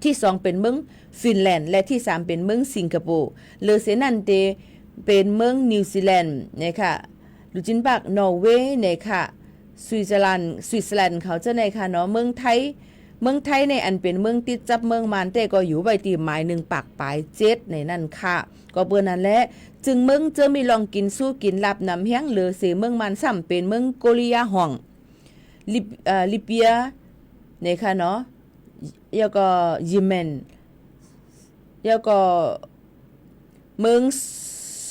ที่2เป็นเมืองฟินแลนด์และที่3เป็นเมืองสิงคโปร์หรือเสนั่นเตเป็นเมืองนิวซีแลนด์นะคะลูจินบักนอร์เวย์นะคะสวิตเซอร์แลนด์เขาจะในค่ะเนาะเมืองไทยในอันเป็นเมืองติดจับเมืองมานแต่ก็อยู่ไว้ที่หมาย1ปากปลาย7ในนั่นค่ะก็เปิ้นนั่นแหละจึงเมืองจะมีลองกินสู้กินลับนำแห้งเหลือเสเมืองมันซ้ำเป็นเมืองโกเลียห่องลิเบียนะคะเนาะแล้วก็เยเมนแล้วก็เมือง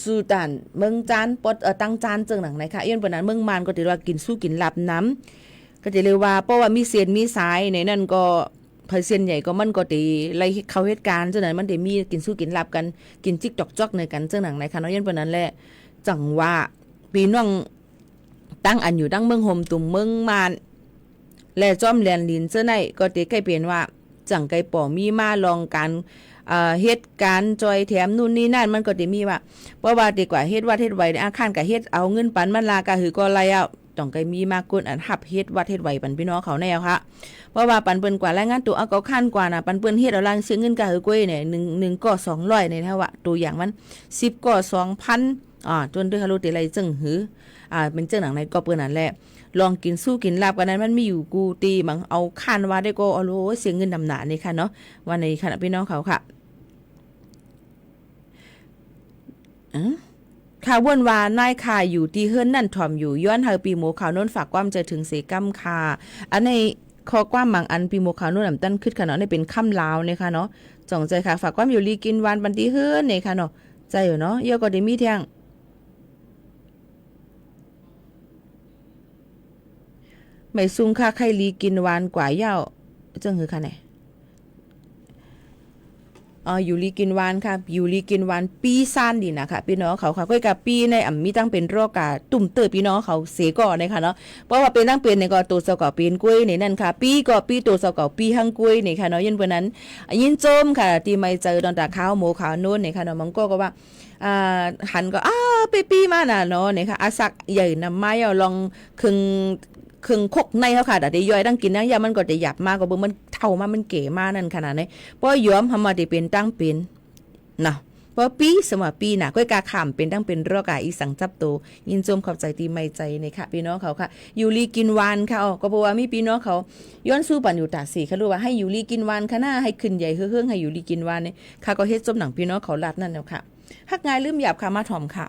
สูดานเมืองจานปดตั้งจานจังหนังไหนค่ะย้อนปนั้นเมืองมานก็ถือว่ากินสู้กินหลับน้ำก็จะเรียกว่าเพราะว่ามีเสียนมีสายในนั่นก็เปอร์เซ็นต์ใหญ่ก็มันก็ตีไล่เข้าเหตุการณ์จังนั้นมันได้มีกินสู้กินหลับกันกินจิกจอกในกันจังหนังไหนค่ะเนาะย้อนปนั้นแหละจังว่าปีน้องตั้งอันอยู่ตั้งเมืองโฮมตุ่มเมืองมานและจอมแลนลินเจ้าไหนก็ตีใกล้เปลี่ยนว่าจังไกป่อมีมาลองการเหตุการณ์จอยแถมนู่นนี่นั่นมันก็จะมีว่าเพราะว่าดีกว่าเฮ็ดวัดเฮ็ดไว้อาคารกับเฮ็ดเอาเงินปันมันลากะหือก็ไรเอาต้องไกมีมากกุนอันหับเฮ็ดวัดเฮ็ดไว้ปันพี่น้องเขาแนวค่ะเพราะว่าปันเปิ้นกว่ารายงานตัวเอาก็คันกว่าน่ะปันเปิ้นเฮ็ดเอาล่างเสียเงินกะหือกล้วยเนี่ย1ก็200ในเท่าว่าตัวอย่างมัน10ก็ 2,000จนด้วยคารุติไรจึงหือเป็นจังหนังไหนก็เปิ้นนั่นแหละลองกินสู้กินลาบกันนั้นมันมีอยู่กูตีมังเอาคันว่าได้ก็เอาโลเสียเงินนำหนานี่ค่ะเนาะว่าในขณะพี่น้องเขาค่ะข่าววนว่านายข่าอยู่ที่เฮือนนั่นถ่อมอยู่ย้อนเฮาปีโมข่าวโน้นฝากความใจถึงเสกัมค่ะอันในข้อความบางอันปีโมข่าวโน้นตั้นขึ้นค่ะเนาะในเป็นค่ำลาวเนี่ยค่ะเนาะจ่องใจค่ะฝากความอยู่ลีกินวันบันที่เฮือนเนี่ยค่ะเนาะใจอยู่เนาะเยอะก็ได้มีแท่งไม่ซุ่งค่าไข่ลีกินวันกว่าเย้าจังหือค่ะไหนอยู่ลีกินวานค่ะอยู่ลีกินวานปีซ่านดีนะคะพี่น้องเขาค่ะก้อยกับปีในมีตั้งเป็นโรคกาตุ่มเตอพี่น้องเขาเสก่อในค่ะเนาะเพราะว่าเป็นตั้งเป็นในก็ตัวเสาเก่าเป็นกล้วยในนั่นค่ะปีก็ปีตัวเสาเก่าปีหั่งกล้วยในค่ะเนาะยันวันนั้นยินโจมค่ะที่ไม่เจอตอนตาข้าวหมูขาวโน้นในค่ะเนาะมันก็ว่าหันก็ปีมาน่ะเนาะเนี่ยค่ะอาสักใหญ่นำไม้เอาลองคึงคกในเขาค่ะแต่ย่อยตั้งกินนะยามันก็จะหยับมากกว่ามันเท่ามามันเก๋มากนั่นขนาดนี้เพราะย้อมทำมาได้เป็นตั้งเป็น เนาะเพราะปีสมัยปีน่ะก้อยกาขำเป็นตั้งเป็นรอกาอีสังจับโตยินจมขอบใจตีไม่ใจในค่ะพี่น้องเขาค่ะอยู่ลีกินวานค่ะก็เพราะว่ามีพี่น้องเขาย้อนสู้ปันอยู่ตาสีเขารู้ว่าให้อยู่ลีกินวานค่ะหน้าให้ขึ้นใหญ่เฮืองให้อยู่ลีกินวานเนี่ยค่ะก็เฮ็ดจมหนังพี่น้องเขาลัดนั่นแล้วค่ะฮักงายลืมหยาบค่ะมาถ่อมค่ะ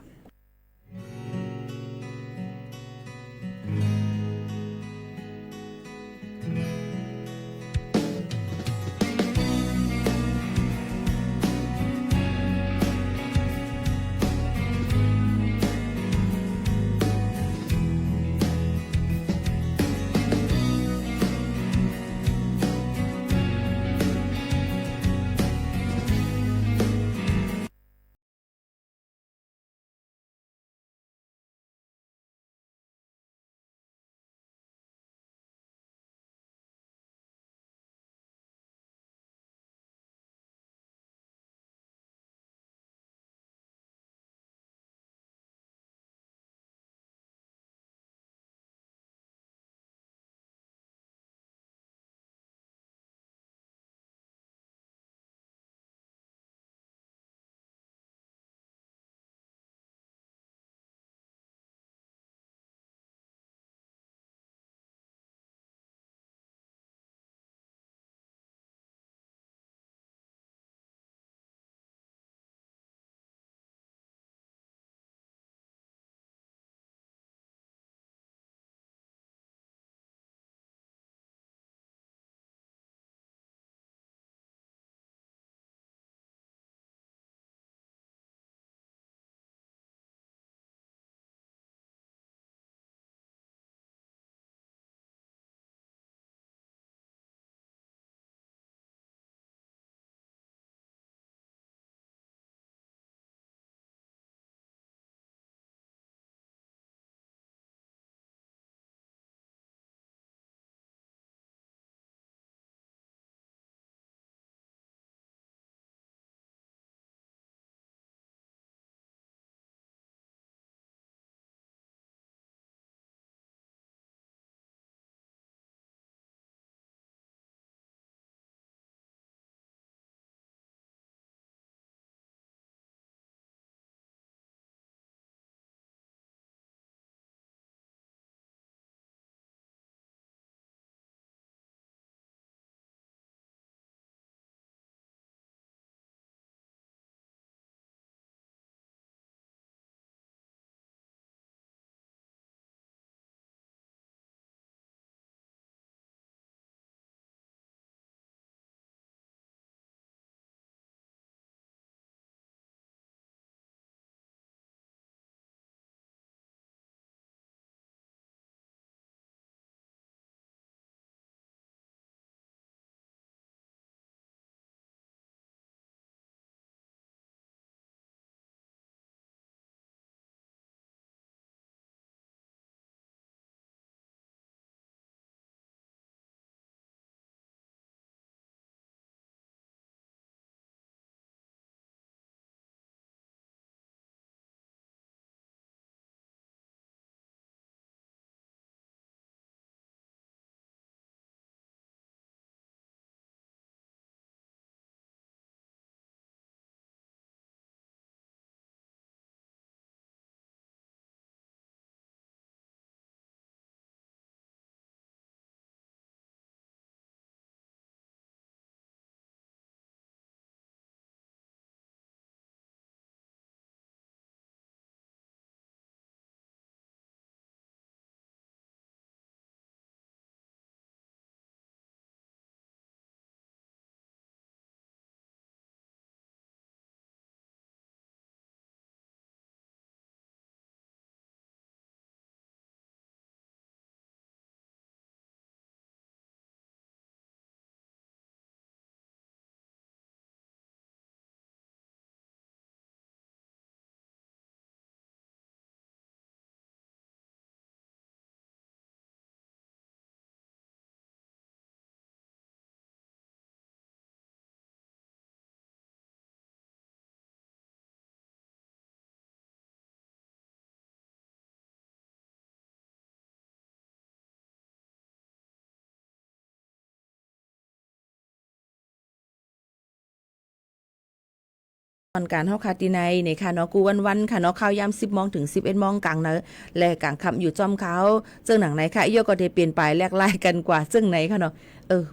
ตอนการเฮาคาติในในค่ะเนาะกูวันๆค่ะเนาะข่าวยาม 10 โมงถึง 11 โมงกลางเนาะและกลางค่ำอยู่จอมเขาเจ้งหนังไหนค่ะโยก็ได้เปลี่ยนไปแลกไล่กันกว่าเจ้งไหนค่ะเนาะ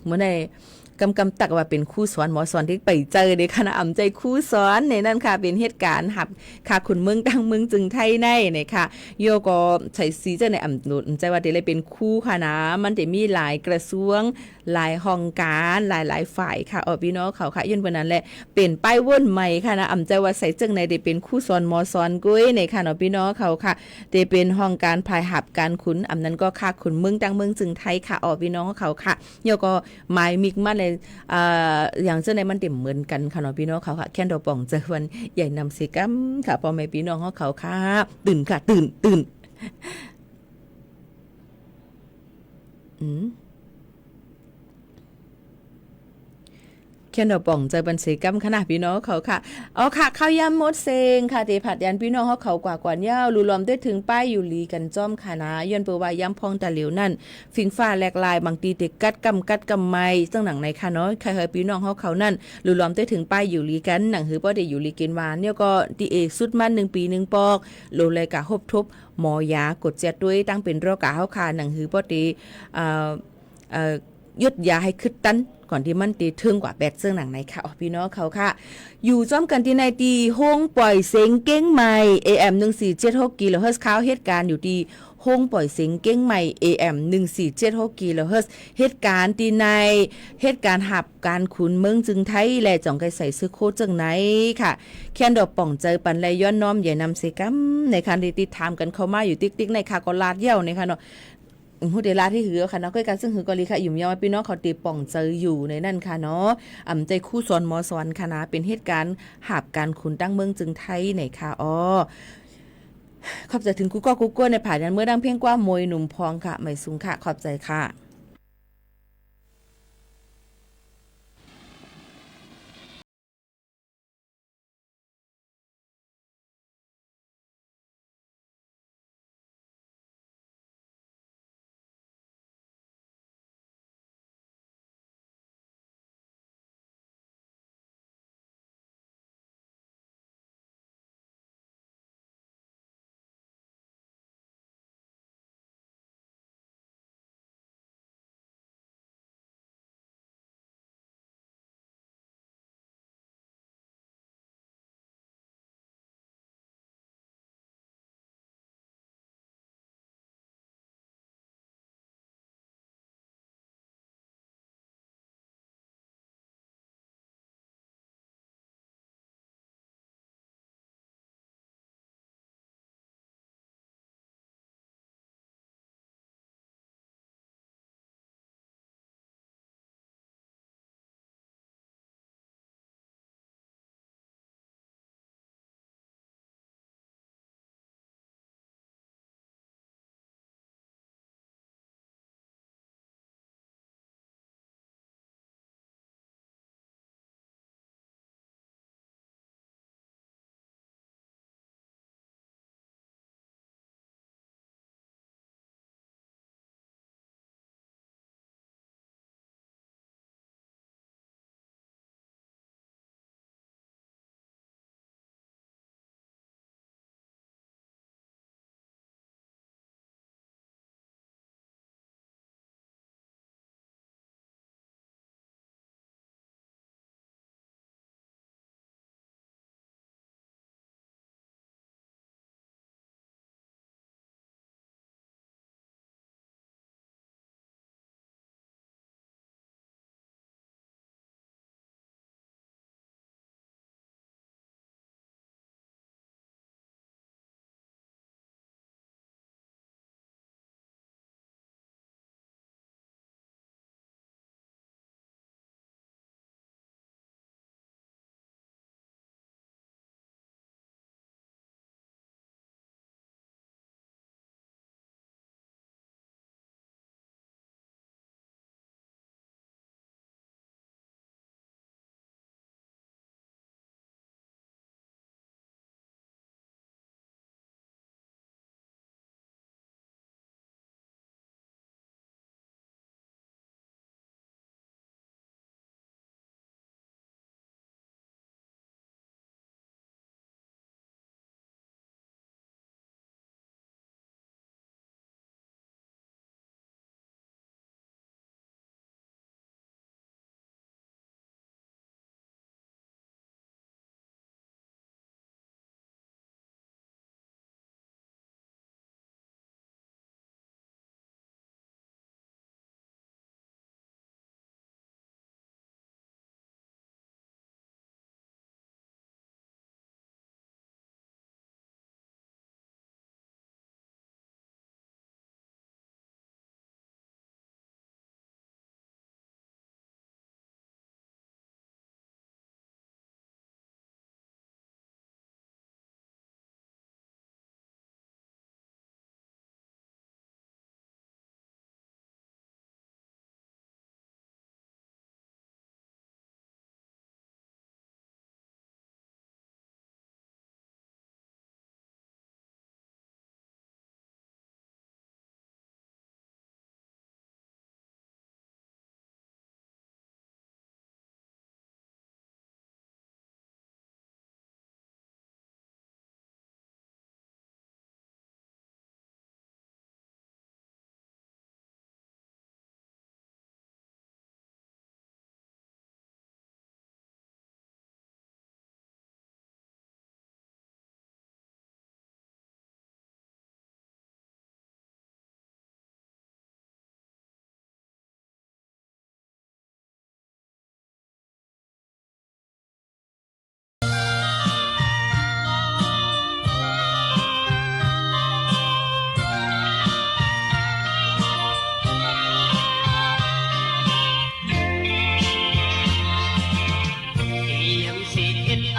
เหมือนในกำตักว่าเป็นครู่สอนหมอสอนที่ไปเจอในคณะอ่ำใจครู่สอนในนั่นค่ะเป็นเหตุการณ์หับค่ะขุนเมืองตั้งเมืองจึงไทยในเนี่ยค่ะโยก็ใช้สีเจ้าในอ่ำหนุนใจว่าเดี๋ยวเลยเป็นคู่ค่ะนะมันจะมีหลายกระทรวงหลายห้องการหลายฝ่ายค่ะพี่น้องเขาค่ะยื่นวันนั้นแหละเป็นป้ายว่นใหม่ค่ะนะอ่ำใจว่าใส่จึงในเดี๋ยวเป็นคู่สอนหมอสอนกุ้ยในค่ะเนาะพี่น้องเขาค่ะเดี๋ยวเป็นห้องการภายหับการขุนอ่ำนั้นก็ค่ะขุนเมืองตั้งเมืองจึงไทยค่ะพี่น้องเขาค่ะโยก็หมายมิกมาเลยอย่างเจ้าในมันเต็มเหมือนกันค่ะเนาะพี่น้องเขาค่ะแค่นดอกป่องเจอวันใหญ่นำสิกัมค่ะพ่อแม่พี่น้องเขาค่ะตื่นค่ะตื่นแค่นดอกป่องเจอบันสีกัมขนาดพี่น้องเขาค่ะค่ะข้าวยำมดเซงค่ะเตผัดยันพี่น้องเขากว่ากว่ายาวรูล้อมได้ถึงป้ายอยู่ลีกันจ้อมค่ะนะย้อนเปว่ายำพองตะเหลียวนั่นฟิงฟ้าแหลกลายบางตีเด็กกัดกำไม้ตั้งหนังในค่ะเนาะใครพี่น้องเขานั่นรูล้อมได้ถึงป้ายอยู่ลีกันหนังหือบ่ได้อยู่ลีกินวานเนี่ยก็ดีเอสุดมัน1 ปี 1 ปอกโลเลยกะฮบทบหมอยากดเจ็ดด้วยตั้งเป็นโรคกะเฮาค่ะหนังหือบ่ได้ยุดยาให้คึดตันก่อนที่มันตีถึงกว่า8เสื้อหนังในค่ะพี่น้องเขาค่ะอยู่จ้อมกันที่ในตีห้องปล่อยเสียงเก้งใหม่ AM 1476กิโลเฮิรตซ์ข่าวเหตุการณ์อยู่ที่ห้องปล่อยเสียงเก้งใหม่ AM 1476กิโลเฮิรตซ์เหตุการณ์ที่ในเหตุการณ์หับการขุนเมืองจึงไทยและจ่องไกใส่ซื้อโคจังไหนค่ะแค่นดอกป่องเจอปันไรย้อนน้อมอย่านำเสกัมในคันที่ติดตามกันเข้ามาอยู่ติ๊กในค่ะก็ลาดเยี่ยวในค่ะเนาะหูเดลาที่หือค่ะเนาะก็การซึ่งหือกอลีค่ะอยู่ยอมพี่น้องเขาตีป่องเจออยู่ในนั่นค่ะเนาะใจคู่สอนหมอสอนค่ะนะเป็นเหตุการณ์หับการขุนตั้งเมืองจึงไทยในค่ะขอบใจถึงกูก็ในผ่านยันเมื่อดังเพียงกว่ามวยหนุ่มพองค่ะไม่สูงค่ะขอบใจค่ะ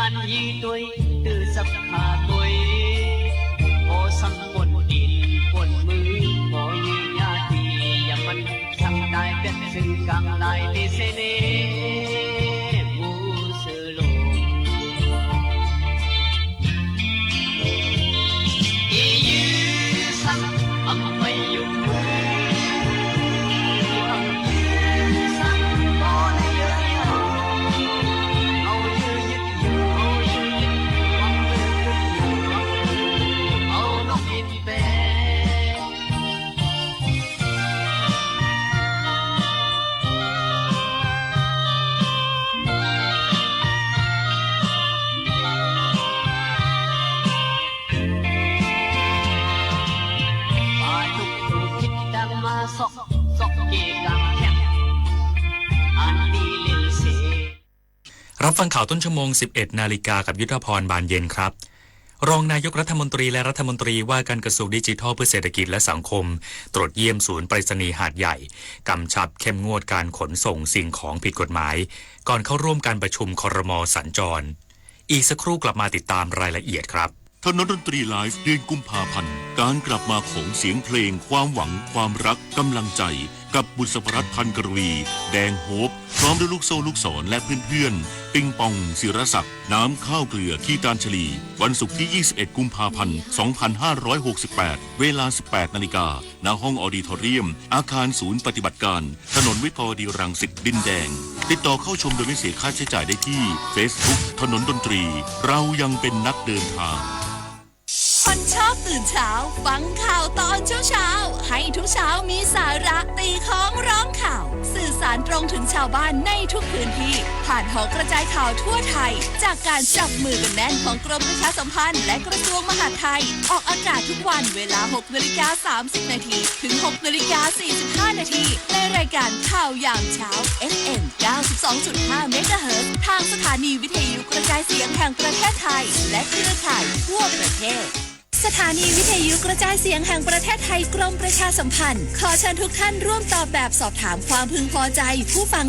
ăn y tuổi từ sắp khả tuổi ô sắm quần in quần mư ngồi như nhà thì nhà mình thằng đại biết chừng càng lại đi xe nê mù sơ lộ y như sắc âm bay dùngรับฟังข่าวต้นชั่วโมง 11 นาฬิกากับยุทธพรบานเย็นครับรองนายกรัฐมนตรีและรัฐมนตรีว่าการกระทรวงดิจิทัลเพื่อเศรษฐกิจและสังคมตรวจเยี่ยมศูนย์ไปรษณีย์หาดใหญ่กำชับเข้มงวดการขนส่งสิ่งของผิดกฎหมายก่อนเข้าร่วมการประชุมครม.สัญจรอีกสักครู่กลับมาติดตามรายละเอียดครับถนนดนตรีไลฟ์เดือนกุมภาพันธ์การกลับมาของเสียงเพลงความหวังความรักกำลังใจกับบุษบรัตน์พันกรวีแดงโฮปพร้อมด้วยลูกโซ่ลูกศรและเพื่อนๆปิงปองศิรศักดิ์น้ำข้าวเกลือขี้ตาลฉลีวันศุกร์ที่ 21 กุมภาพันธ์ 2568 เวลา 18 นาฬิกาณห้องออดิทอเรียมอาคารศูนย์ปฏิบัติการถนนวิภาวดีรังสิตดินแดงติดต่อเข้าชมโดยไม่เสียค่าใช้จ่ายได้ที่ Facebook ถนนดนตรีเรายังเป็นนักเดินทางคนชอบตื่นเช้าฟังข่าวตอนเช้าให้ทุกเช้ามีสาระตีของร้องข่าวสื่อสารตรงถึงชาวบ้านในทุกพื้นที่ผ่านหอกระจายข่าวทั่วไทยจากการจับมือกันแน่นของกรมประชาสัมพันธ์และกระทรวงมหาดไทยออกอากาศทุกวันเวลา 6:30 น.ถึง 6:45 น.ในรายการข่าวยามเช้า FM 92.5 เมกะเฮิรตซ์ทางสถานีวิทยุกระจายเสียงแห่งประเทศไทยและเครือข่ายทั่วประเทศสถานีวิทยุกระจายเสียงแห่งประเทศไทยกรมประชาสัมพันธ์ขอเชิญทุกท่านร่วมตอบแบบสอบถามความพึงพอใจผู้ฟัง